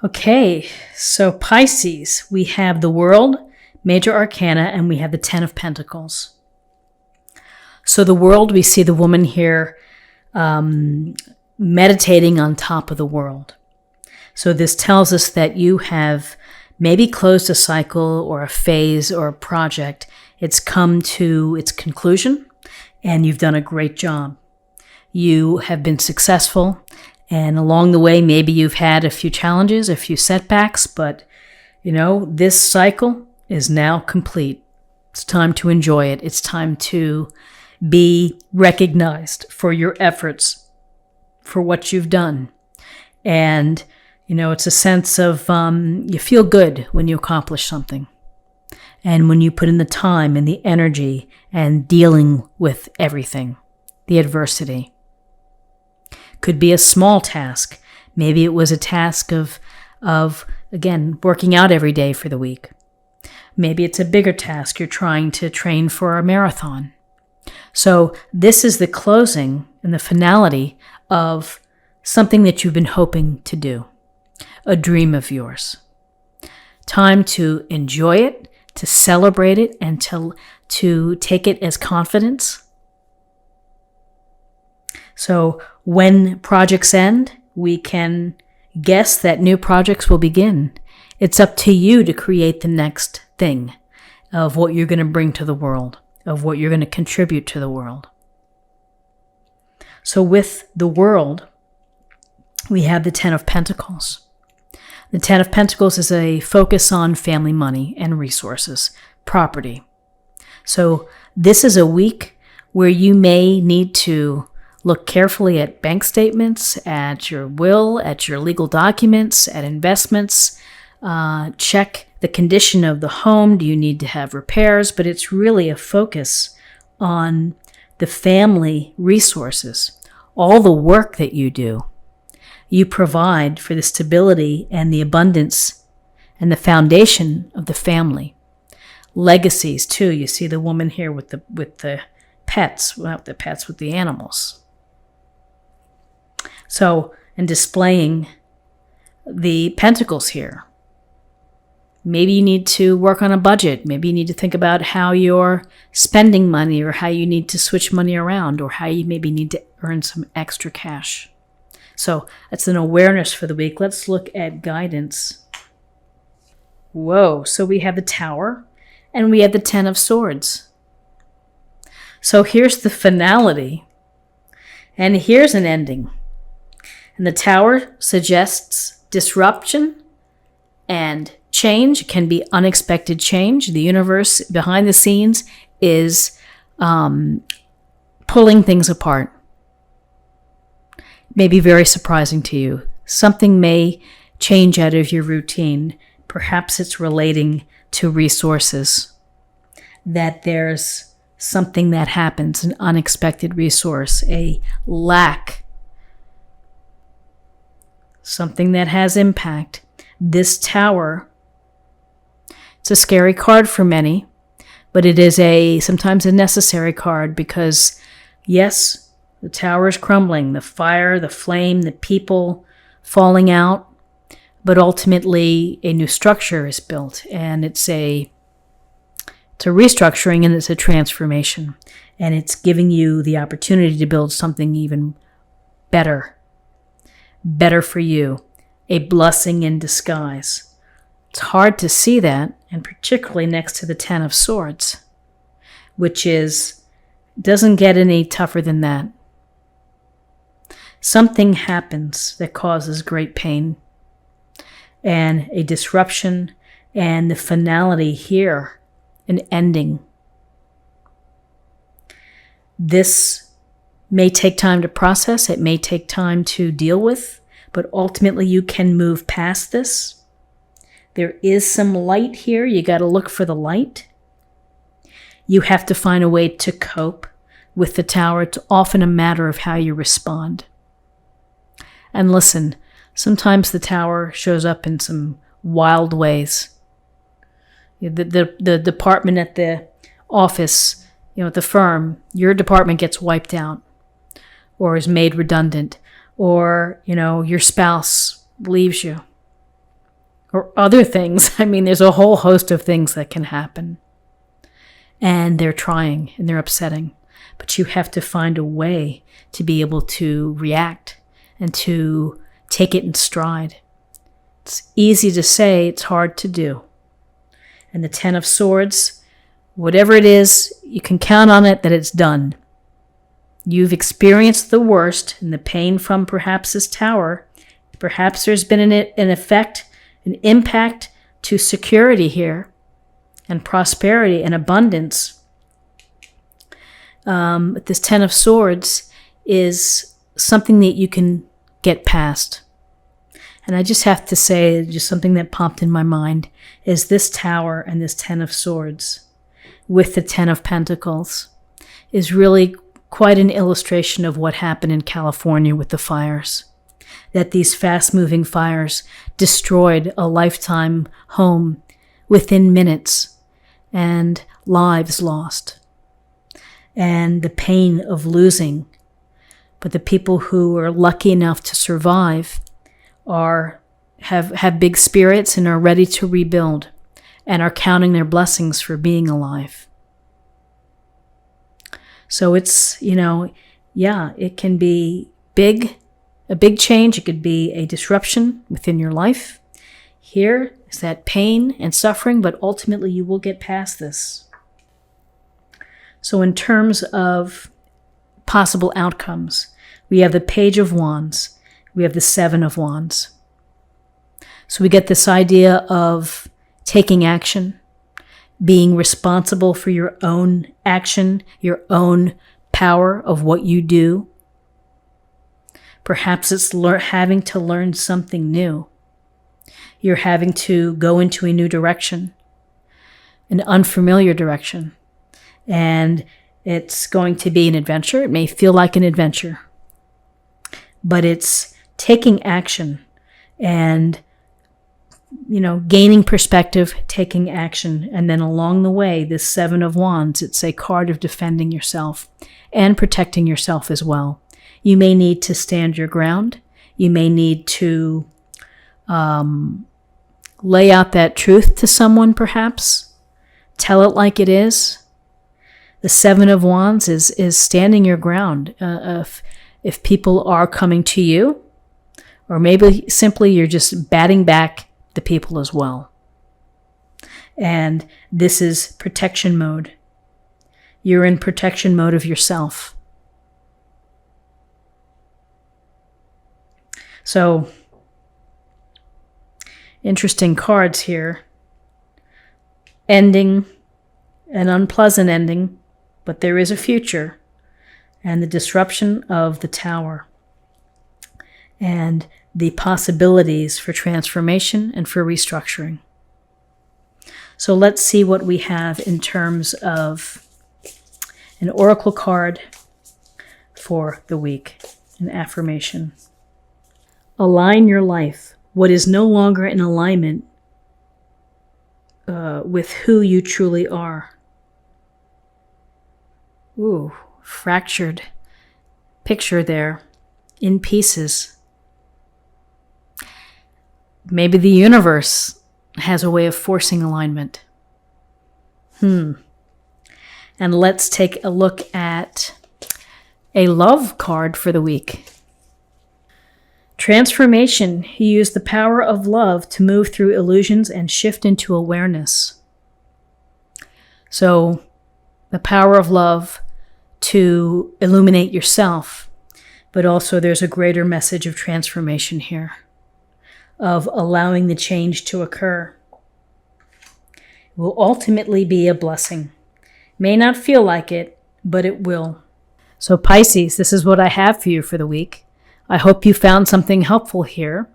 Okay, so Pisces, we have the World, Major Arcana, and we have the Ten of Pentacles. So the World, we see the woman here meditating on top of the world. So this tells us that you have maybe closed a cycle or a phase or a project. It's come to its conclusion, and you've done a great job. You have been successful, and along the way, maybe you've had a few challenges, a few setbacks, but this cycle is now complete. It's time to enjoy it. It's time to be recognized for your efforts, for what you've done. And, it's a sense of you feel good when you accomplish something. And when you put in the time and the energy and dealing with everything, the adversity. Could be a small task. Maybe it was a task of again, working out every day for the week. Maybe it's a bigger task. You're trying to train for a marathon. So this is the closing and the finality of something that you've been hoping to do, a dream of yours. Time to enjoy it, to celebrate it, and to take it as confidence. So when projects end, we can guess that new projects will begin. It's up to you to create the next thing of what you're going to bring to the world, of what you're going to contribute to the world. So with the World, we have the Ten of Pentacles. The Ten of Pentacles is a focus on family money and resources, property. So this is a week where you may need to look carefully at bank statements, at your will, at your legal documents, at investments. Check the condition of the home. Do you need to have repairs? But it's really a focus on the family resources, all the work that you do. You provide for the stability and the abundance and the foundation of the family. Legacies too. You see the woman here with the pets, well, the pets with the animals. So, and displaying the pentacles here. Maybe you need to work on a budget. Maybe you need to think about how you're spending money, or how you need to switch money around, or how you maybe need to earn some extra cash. So that's an awareness for the week. Let's look at guidance. Whoa, so we have the Tower and we have the Ten of Swords. So here's the finality and here's an ending. And the Tower suggests disruption and change. It can be unexpected change. The universe behind the scenes is pulling things apart. May be very surprising to you. Something may change out of your routine. Perhaps it's relating to resources. That there's something that happens, an unexpected resource, a lack, something that has impact. This Tower, it's a scary card for many, but it is sometimes a necessary card because, yes, the tower is crumbling, the fire, the flame, the people falling out, but ultimately a new structure is built, and it's a restructuring and it's a transformation, and it's giving you the opportunity to build something even better for you, a blessing in disguise. It's hard to see that, and particularly next to the Ten of Swords, which doesn't get any tougher than that. Something happens that causes great pain and a disruption, and the finality here, an ending. This may take time to process. It may take time to deal with, but ultimately you can move past this. There is some light here. You got to look for the light. You have to find a way to cope with the Tower. It's often a matter of how you respond. And listen, sometimes the Tower shows up in some wild ways. The department at the office, at the firm, your department gets wiped out or is made redundant, or, your spouse leaves you. or other things. I mean, there's a whole host of things that can happen. And they're trying and they're upsetting. But you have to find a way to be able to react and to take it in stride. It's easy to say, it's hard to do. And the Ten of Swords, whatever it is, you can count on it that it's done. You've experienced the worst and the pain from perhaps this tower. Perhaps there's been an effect, an impact to security here and prosperity and abundance. This Ten of Swords is something that you can get past. And I just have to say, just something that popped in my mind is this tower and this Ten of Swords with the Ten of Pentacles is really quite an illustration of what happened in California with the fires. That these fast-moving fires destroyed a lifetime home within minutes and lives lost. And the pain of losing. But the people who are lucky enough to survive have big spirits and are ready to rebuild and are counting their blessings for being alive. So it's, it can be a big change. It could be a disruption within your life. Here is that pain and suffering, but ultimately you will get past this. So in terms of possible outcomes, we have the Page of Wands. We have the Seven of Wands. So we get this idea of taking action, being responsible for your own action, your own power of what you do. Perhaps it's having to learn something new. You're having to go into a new direction, an unfamiliar direction. And it's going to be an adventure. It may feel like an adventure. But it's taking action and gaining perspective, taking action. And then along the way, this Seven of Wands, it's a card of defending yourself and protecting yourself as well. You may need to stand your ground. You may need to lay out that truth to someone, perhaps. Tell it like it is. The Seven of Wands is standing your ground. If people are coming to you, or maybe simply you're just batting back the people as well. And this is protection mode. You're in protection mode of yourself. So, interesting cards here. Ending, an unpleasant ending, but there is a future. And the disruption of the tower. And the possibilities for transformation and for restructuring. So let's see what we have in terms of an oracle card for the week, an affirmation. Align your life. What is no longer in alignment with who you truly are. Ooh, fractured picture there in pieces. Maybe the universe has a way of forcing alignment. And let's take a look at a love card for the week. Transformation. You use the power of love to move through illusions and shift into awareness. So, the power of love to illuminate yourself, but also there's a greater message of transformation here, of allowing the change to occur. It will ultimately be a blessing. May not feel like it, but it will. So Pisces, this is what I have for you for the week. I hope you found something helpful here.